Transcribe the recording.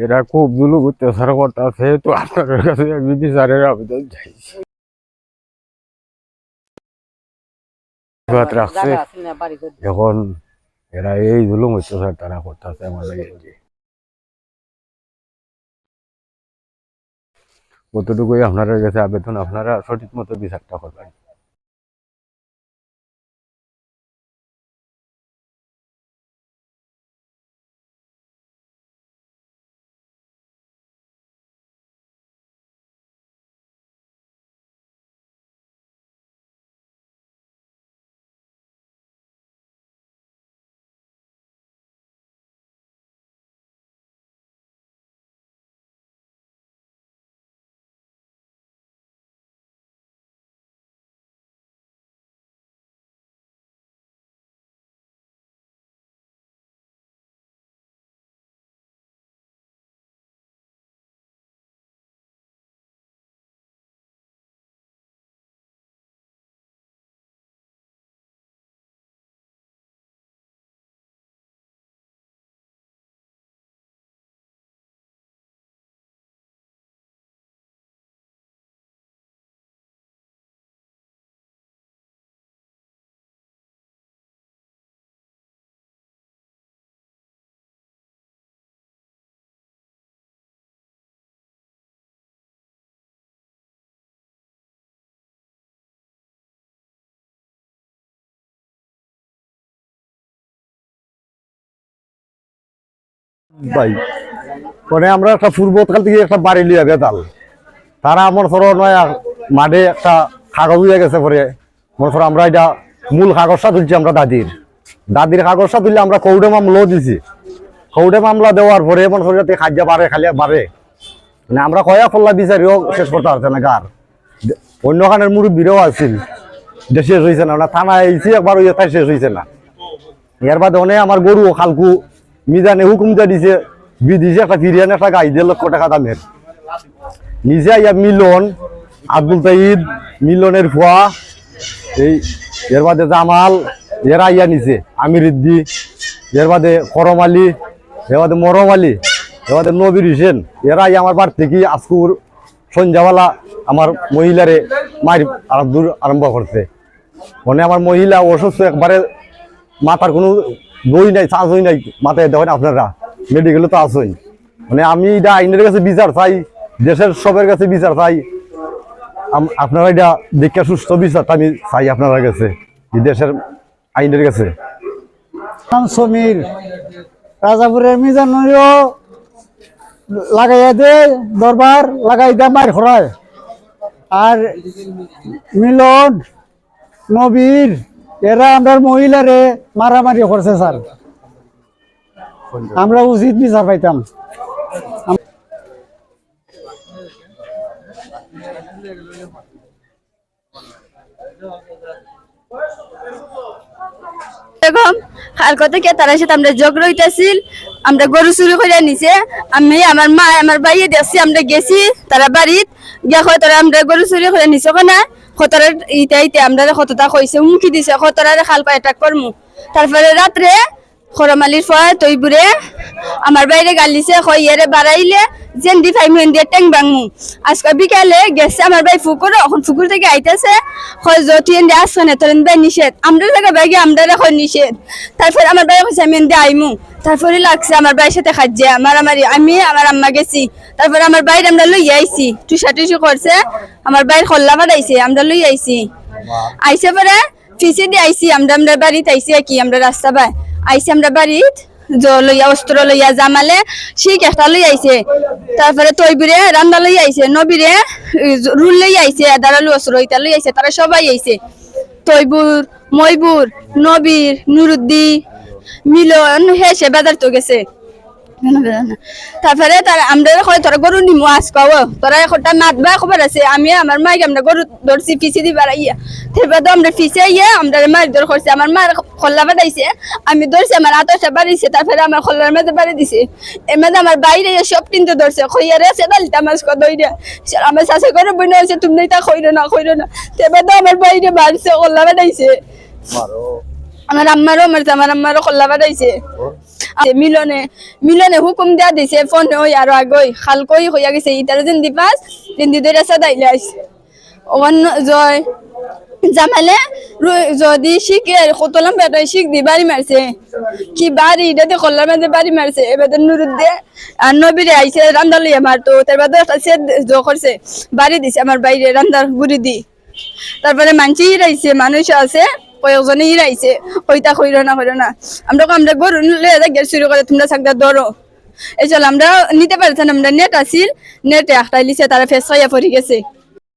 এরা খুব জুলুম অত্যাচার করতেছে, তো আপনাদের কাছে আমি বিচারের আবেদন চাইছি। রাখছে এখন এরা এই জুলুম অত্যাচার তারা করতেছে আমাদের। কতটুকুই আপনাদের কাছে আবেদন, আপনারা সঠিক মতো বিচারটা করবেন। ভাই মানে আমরা একটা পূর্বকাল থেকে একটা বাড়ি লিয়া বেতাল তারা আমার ধরো নয় মাঠে একটা কাগজ হয়ে গেছে পরে মনে ধরো আমরা এটা মূল কাগজটা তুলছি আমরা দাদির কাগজটা তুললে আমরা কৌড়ে মামলাও দিছি। কৌড়ে মামলা দেওয়ার পরে মনে ধরো যাতে খাদ্য বাড়ে খালি বাড়ে মানে আমরা কয়া ফল্লা বিচারিও শেষ করতে পারছে না। কার অন্য খানের মুরব্বীরাও আছিল, এটা শেষ হয়েছে না, ওরা থানায় আইছি একবার ওই তাই শেষ হয়েছে না। এর বাদে অনেক আমার গরু খালকু মিজানে হুকুমটা দিছে বিদিছে একটা ফিরিয়ান একটা গাই 1.5 লক্ষ টাকা দামের নিজে আইয়া মিলন আব্দুল তাইদ মিলনের ফুয়া এই এর বাদে জামাল এরা আইয়া নিছে আমিরুদ্দি এর বাদে করম আলী এর বাদে মরম আলী এর বাদে নবীর হোসেন এরা আইয়া আমার বাড়ি থেকে আজকুর সন্ধ্যাবেলা আমার মহিলারে মার আরম্ভ করছে। মানে আমার মহিলা অসুস্থ একবারে মাথার কোনো দই নাই চান্স হই নাই মাথায় দেখেন আপনারা মেডিকেলে তো আসই। মানে আমি এটা আইনের কাছে বিচার চাই, দেশের সবের কাছে বিচার চাই, আপনারা এটা দেখে সুস্থ বিচারটা আমি চাই আপনার কাছে দেশের আইনের কাছে। সমীর রাজাপুরের মিজানুরও লাগাইয়া দে দরবার লাগাই দে মার খরায় আর মিলন নবীর এরা আমরা মহিলারে মারামারি করছে স্যার, আমরা উচিত বিচার পাইতাম। কালকে থেকে তার সাথে আমরা ঝগড়া হইতেছিল, আমরা গরু চুরি করে নিছে, আমি আমার মা আমার ভাইয়ে দেখছি, আমরা গেছি তারা বাড়িত গিয়া হয় তারা আমরা গরু চুরি করে নিছো না খতরার ইতে আমরা কতটা কইছে মুখি দিছে খতরারে খাল পায় অ্যাটাক করমু। তারপরে রাত্রে খরমালির ফয় তৈবুরে আমার বাইরে গালিছে কই এরে বাড়াইলে জেন্দি ফাই মেন্দি ট্যাং বাংমু। আজকে বিকালে গেছে আমার ভাই ফুকুর, এখন ফুকুর থেকে আইতেছে কই জটিন দে আসনে তোরেন ভাই নিষেধ আমরা জায়গা ভাই আমরা এখন নিষেধ। তারপর আমার ভাই কইছে আমি এন্দি আইমু, তারপরে লাগছে আমার ভাইয়ের সাথে খাজ্জে মারামারি, আমি আমার আম্মা গেছি। তারপরে আমার বাইরে আমরা লই আইছি টুসা করছে, আমার বাইর খল্লা বাড়াইছে আমরা লই আইছি। আইসে পরে ফিসে দিয়ে আইছি আমরা বাড়িতে আইছি কি আমরা রাস্তা পাই আইসি আমরা বাড়িত লইয়া অস্ত্র লইয়া জামালে শিখ একটা লই আইছে। তারপরে তৈবিরে রান্না লই আইছে, নবীরে রুল লই আইছে, দাঁড়ালু অস্ত্র ইটা লই আইছে, তারা সবাই আইছে। তৈবুর মইবুর নবীর নুরুদ্দি মিলন হেসে বাজার তো গেছে। তারপরে তারা আমরা তোরা গরু নিমু আজকাও তোরা একটা মাতবা খবর আছে, আমি আমার মাইকে আমরা গরু ধরছি ফিসে দিবার ইয়া থেবা তো আমরা ফিসে ইয়ে আমরা মাছ ধর করছি, আমার মার খল্লা বাড়াইছে আমি ধরছি, আমার আতসা বাড়িছে, তারপরে আমার খল্লার মাঝে বাড়ি দিছে। এর মাঝে আমার বাইরে সব তিনটে ধরছে খইয়ারে আছে ডালিতা মাছ কদইরা আমার শাশে করে বই হয়েছে তুমি তা খইরো না থেবা তো আমার বাইরে মারছে খল্লা বাড়াইছে। আমার আম্মারও মারছে, আমার আম্মারও খল্লা বাড়াইছে। মিলনে মিলনে হুকুম দেয়া দিছে ফোন ওই আরো আগই খালকই হইয়া গেছে ইতারে জিন্দি পাস জিন্দি দইরা সাদাইলে আইছে অন্য জয় জামালে যদি শিখে কতলাম বেটা শিখ দি বাড়ি মারছে কি বাড়ি এটাতে খল্লার মধ্যে বাড়ি মারছে এবার নুরুদ্দে আর নবীরে আইছে রান্দার লইয়া মারতো তারপর একটা সেট করছে বাড়ি দিছে আমার বাইরে রান্দার বুড়ি দি তারপরে মানছি রাইছে মানুষ আছে কয়েকজনে ইরাইছে কইতা কইরো না আমরা গরু গেট শুরু করে তোমরা সাকদা ধরো এই চল আমরা নিতে পারতাম আমরা নেট আসিল নেটে একটা লিছে তারা ফেস খাইয়া পড়ে গেছে